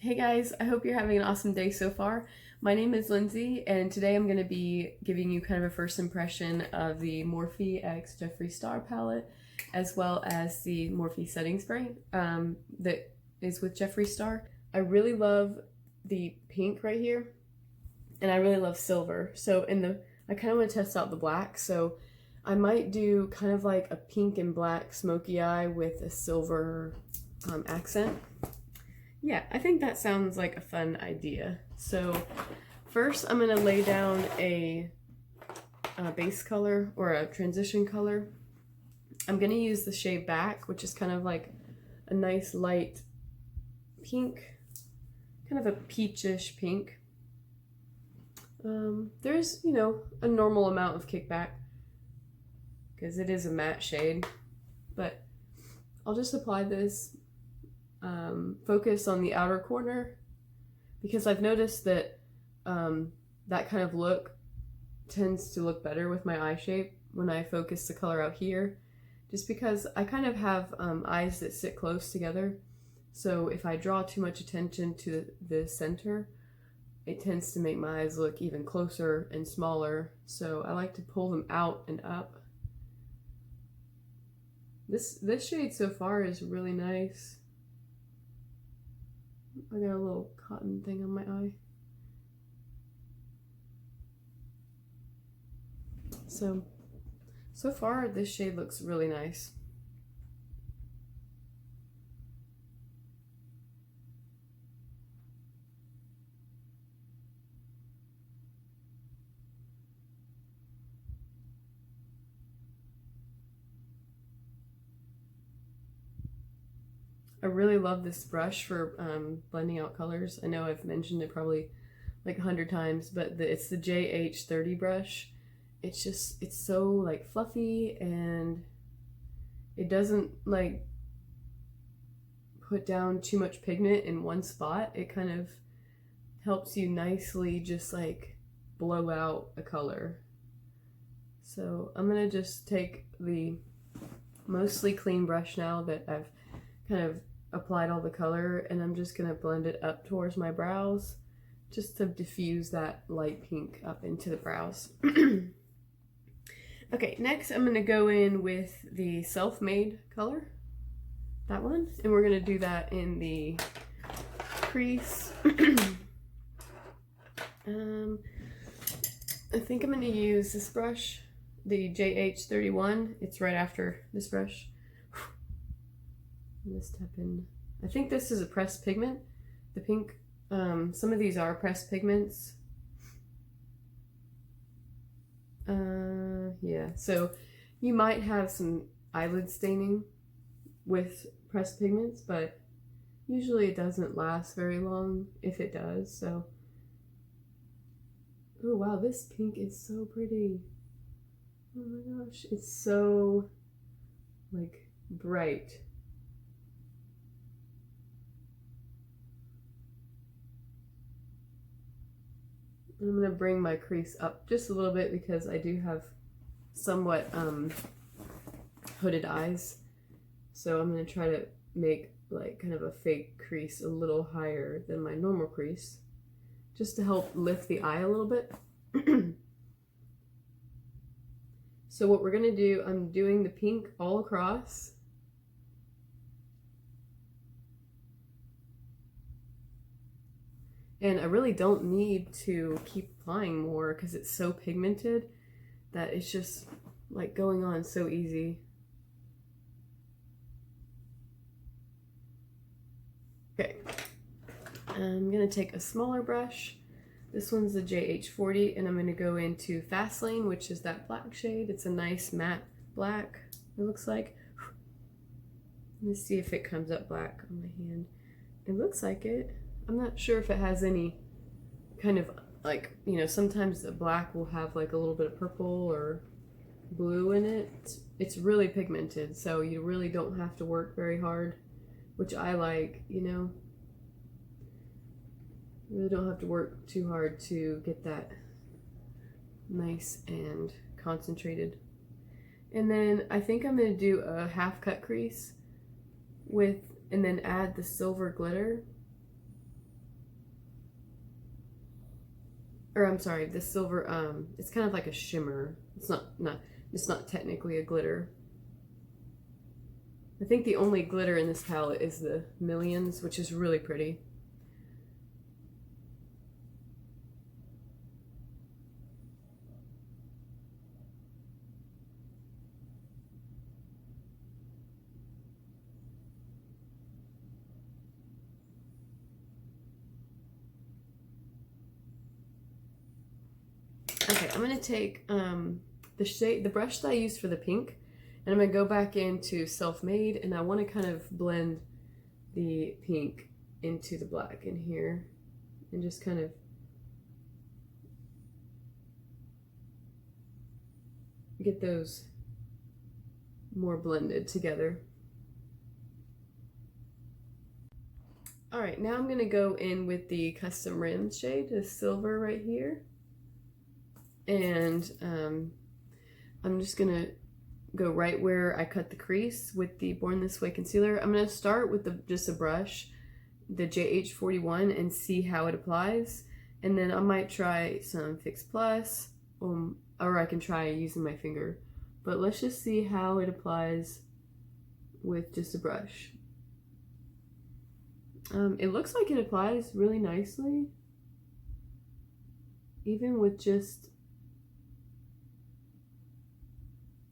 Hey guys, I hope you're having an awesome day so far. My name is Lindsay, and today I'm going to be giving you kind of a first impression of the Morphe x Jeffree Star Palette, as well as the Morphe setting spray that is with Jeffree Star. I really love the pink right here, and I really love silver. So I kind of want to test out the black, so I might do kind of like a pink and black smoky eye with a silver accent. Yeah, I think that sounds like a fun idea. So first I'm going to lay down a base color or a transition color. I'm going to use the shade Back, which is kind of like a nice light pink, kind of a peachish pink. There's, a normal amount of kickback because it is a matte shade, but I'll just apply this. Focus on the outer corner because I've noticed that that kind of look tends to look better with my eye shape when I focus the color out here, just because I kind of have eyes that sit close together. So if I draw too much attention to the center, it tends to make my eyes look even closer and smaller. So I like to pull them out and up. This shade so far is really nice. I got a little cotton thing on my eye. So far this shade looks really nice. I really love this brush for blending out colors. I know I've mentioned it probably like 100 times, but it's the JH30 brush. It's so like fluffy, and it doesn't like put down too much pigment in one spot. It kind of helps you nicely just like blow out a color. So I'm gonna just take the mostly clean brush now that I've kind of applied all the color, and I'm just gonna blend it up towards my brows just to diffuse that light pink up into the brows. Okay, next I'm gonna go in with the Self-Made color, that one, and we're gonna do that in the crease. I think I'm gonna use this brush, the JH31. It's right after this brush. This step in. I think this is a pressed pigment, the pink. Some of these are pressed pigments. Yeah, so you might have some eyelid staining with pressed pigments, but usually it doesn't last very long if it does. So, oh wow, this pink is so pretty. Oh my gosh, it's so like bright. I'm going to bring my crease up just a little bit because I do have somewhat hooded eyes. So I'm going to try to make like kind of a fake crease a little higher than my normal crease, just to help lift the eye a little bit. So what we're going to do, I'm doing the pink all across. And I really don't need to keep applying more because it's so pigmented that it's just like going on so easy. Okay, I'm gonna take a smaller brush. This one's the JH40, and I'm gonna go into Fast Lane, which is that black shade. It's a nice matte black, it looks like. Let me see if it comes up black on my hand. It looks like it. I'm not sure if it has any kind of like, sometimes the black will have like a little bit of purple or blue in it. It's really pigmented, so you really don't have to work very hard, which I like, You really don't have to work too hard to get that nice and concentrated. And then I think I'm going to do a half cut crease and then add the silver glitter. or I'm sorry, this silver, it's kind of like a shimmer. It's not technically a glitter. I think the only glitter in this palette is the Millions, which is really pretty. Okay, I'm gonna take the brush that I used for the pink, and I'm gonna go back into Self-Made, and I want to kind of blend the pink into the black in here, and just kind of get those more blended together. All right, now I'm gonna go in with the Custom Rims shade, the silver right here. And I'm just gonna go right where I cut the crease with the Born This Way concealer. I'm gonna start with just a brush, the JH41, and see how it applies. And then I might try some Fix Plus, or I can try using my finger. But let's just see how it applies with just a brush. It looks like it applies really nicely, even with just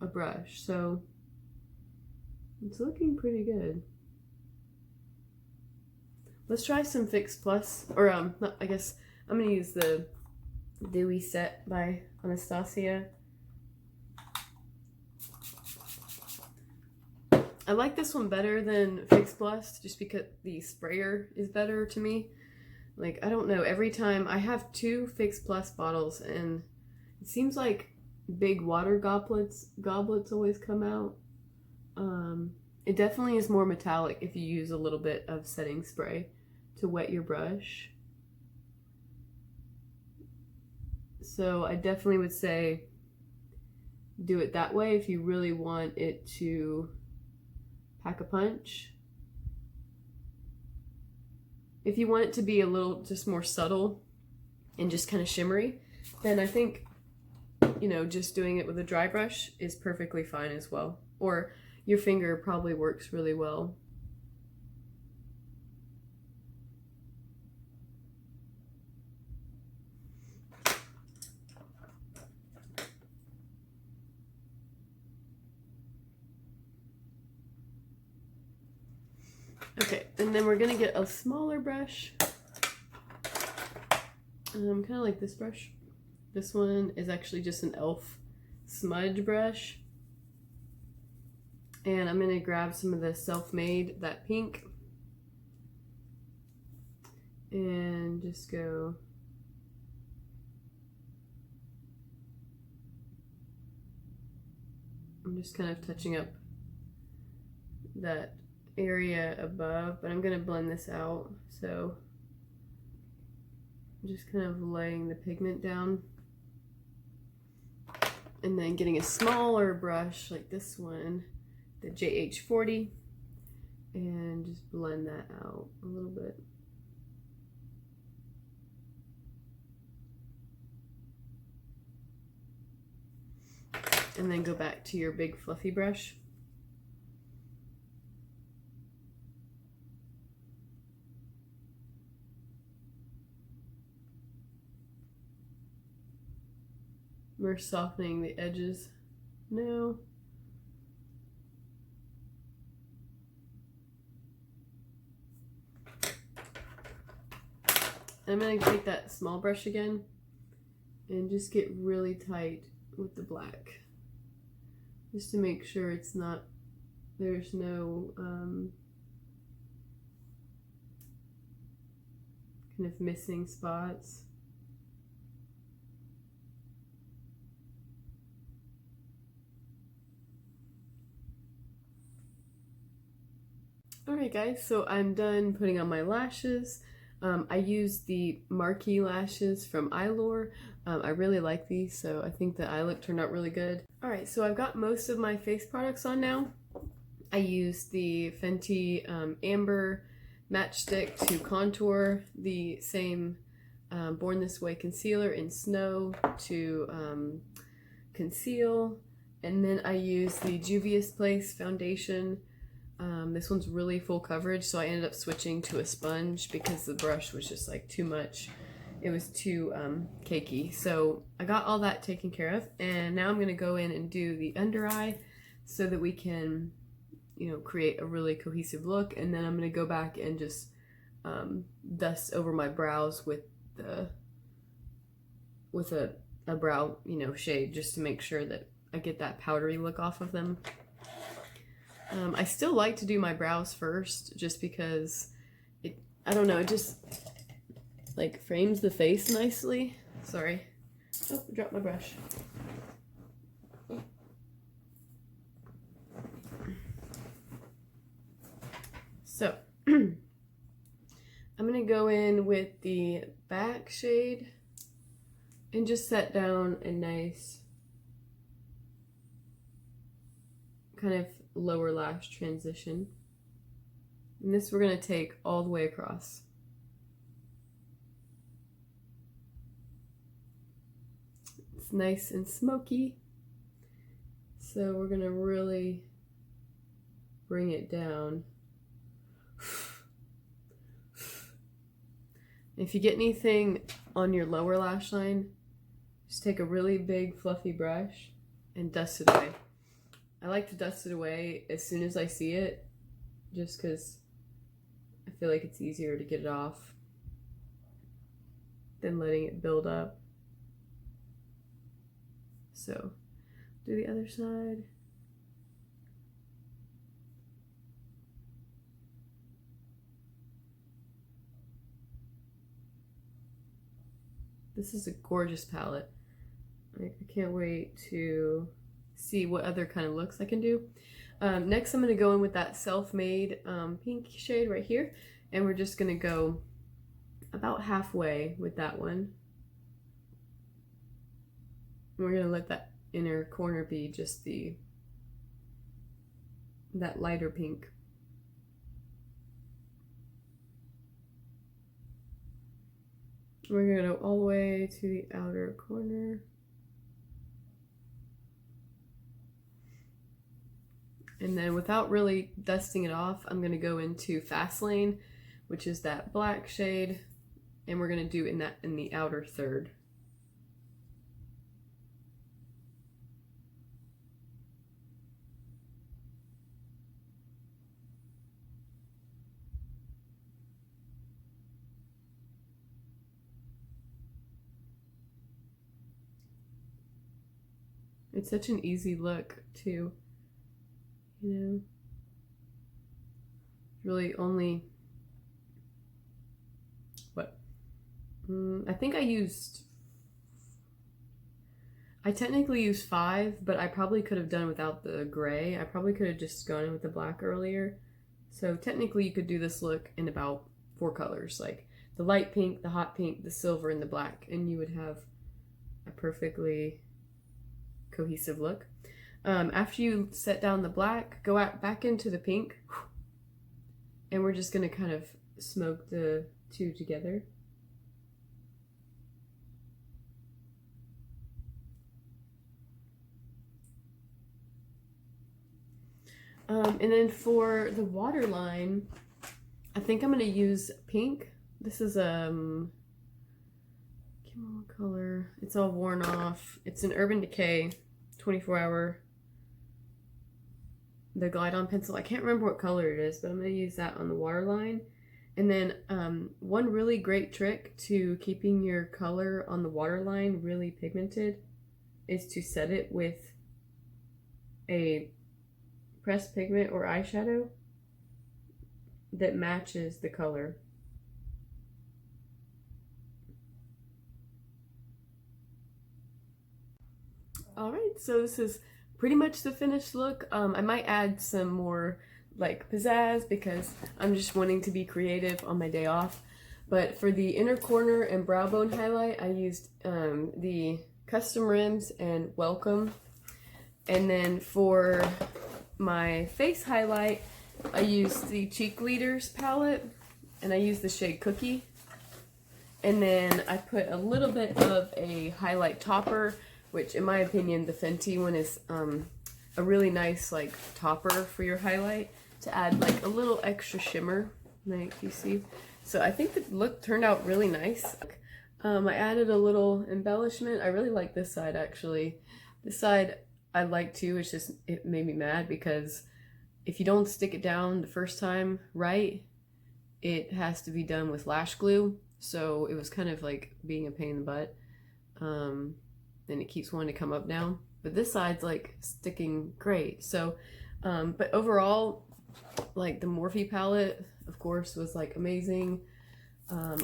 a brush, so it's looking pretty good. Let's try some Fix Plus, or I guess I'm gonna use the Dewy Set by Anastasia. I like this one better than Fix Plus just because the sprayer is better to me. Like, I don't know, every time I have 2 Fix Plus bottles, and it seems like big water goblets always come out. It definitely is more metallic if you use a little bit of setting spray to wet your brush. So I definitely would say do it that way if you really want it to pack a punch. If you want it to be a little just more subtle and just kind of shimmery, then I think, you know, just doing it with a dry brush is perfectly fine as well. Or your finger probably works really well. Okay, and then we're gonna get a smaller brush. Kind of like this brush. This one is actually just an e.l.f. smudge brush. And I'm gonna grab some of the Self-Made, that pink, and just go I'm just kind of touching up that area above, but I'm gonna blend this out, so I'm just kind of laying the pigment down. And then getting a smaller brush like this one, the JH40, and just blend that out a little bit. And then go back to your big fluffy brush. We're softening the edges now. I'm going to take that small brush again and just get really tight with the black, just to make sure it's not, there's no kind of missing spots. Alright guys, so I'm done putting on my lashes. I used the Marquee lashes from Eyelure. I really like these, so I think the eye look turned out really good. Alright, so I've got most of my face products on now. I used the Fenty Amber Matchstick to contour, the same Born This Way concealer in Snow to conceal. And then I use the Juvia's Place foundation. This one's really full coverage, so I ended up switching to a sponge because the brush was just like too much. It was too cakey. So I got all that taken care of, and now I'm going to go in and do the under eye so that we can, you know, create a really cohesive look. And then I'm going to go back and just dust over my brows with a brow, you know, shade, just to make sure that I get that powdery look off of them. I still like to do my brows first, just because I don't know, it just like frames the face nicely. Sorry. Oh, I dropped my brush. So, I'm going to go in with the back shade and just set down a nice kind of lower lash transition. And this we're going to take all the way across. It's nice and smoky, so we're going to really bring it down. If you get anything on your lower lash line, just take a really big fluffy brush and dust it away. I like to dust it away as soon as I see it, just because I feel like it's easier to get it off than letting it build up. So, do the other side. This is a gorgeous palette. I can't wait to see what other kind of looks I can do. Next I'm going to go in with that Self-Made pink shade right here, and we're just going to go about halfway with that one. And we're going to let that inner corner be just that lighter pink. We're going to go all the way to the outer corner. And then without really dusting it off, I'm going to go into Fast Lane, which is that black shade, and we're going to do in the outer third. It's such an easy look too. You know, really only, what, I think I technically used 5, but I probably could have done without the gray. I probably could have just gone in with the black earlier. So technically you could do this look in about 4 colors, like the light pink, the hot pink, the silver, and the black, and you would have a perfectly cohesive look. After you set down the black, go back into the pink, and we're just going to kind of smoke the two together. And then for the waterline, I think I'm going to use pink. This is can't remember what color. It's all worn off. It's an Urban Decay 24-hour. The Glide On pencil. I can't remember what color it is, but I'm going to use that on the waterline. And then one really great trick to keeping your color on the waterline really pigmented is to set it with a pressed pigment or eyeshadow that matches the color. Alright, so this is pretty much the finished look. I might add some more like pizzazz because I'm just wanting to be creative on my day off. But for the inner corner and brow bone highlight, I used the Custom Rims and Welcome. And then for my face highlight, I used the Cheek Leaders palette, and I used the shade Cookie. And then I put a little bit of a highlight topper, which in my opinion, the Fenty one is a really nice like topper for your highlight to add like a little extra shimmer, like you see. So I think the look turned out really nice. I added a little embellishment. I really like this side actually. This side I like too, it's just, it made me mad because if you don't stick it down the first time right, it has to be done with lash glue. So it was kind of like being a pain in the butt. And it keeps wanting to come up now. But this side's like sticking great. So, but overall, like the Morphe palette, of course, was like amazing.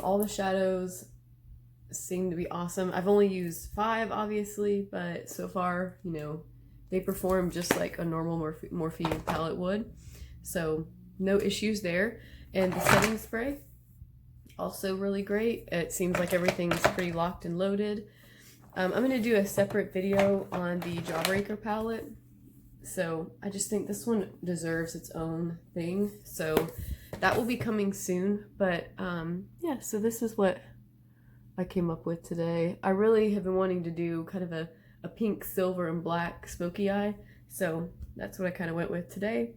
All the shadows seem to be awesome. I've only used 5, obviously, but so far, you know, they perform just like a normal Morphe palette would. So no issues there. And the setting spray, also really great. It seems like everything's pretty locked and loaded. I'm going to do a separate video on the Jawbreaker palette. So I just think this one deserves its own thing. So that will be coming soon. But yeah, so this is what I came up with today. I really have been wanting to do kind of a pink, silver, and black smoky eye. So that's what I kind of went with today.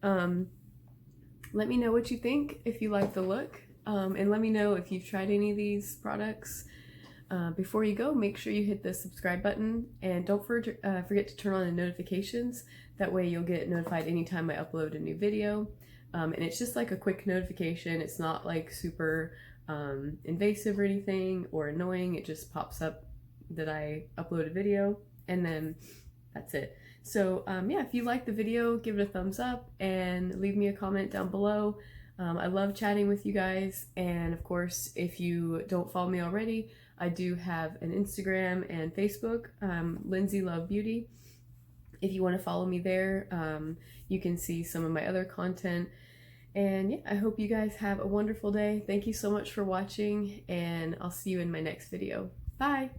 Let me know what you think if you like the look. And let me know if you've tried any of these products. Before you go, make sure you hit the subscribe button and don't forget to turn on the notifications. That way you'll get notified anytime I upload a new video. And it's just like a quick notification. It's not like super invasive or anything or annoying. It just pops up that I upload a video and then that's it. So yeah, if you like the video, give it a thumbs up and leave me a comment down below. I love chatting with you guys, and of course, if you don't follow me already, I do have an Instagram and Facebook, Lindsay Love Beauty. If you want to follow me there, you can see some of my other content. And yeah, I hope you guys have a wonderful day. Thank you so much for watching, and I'll see you in my next video. Bye!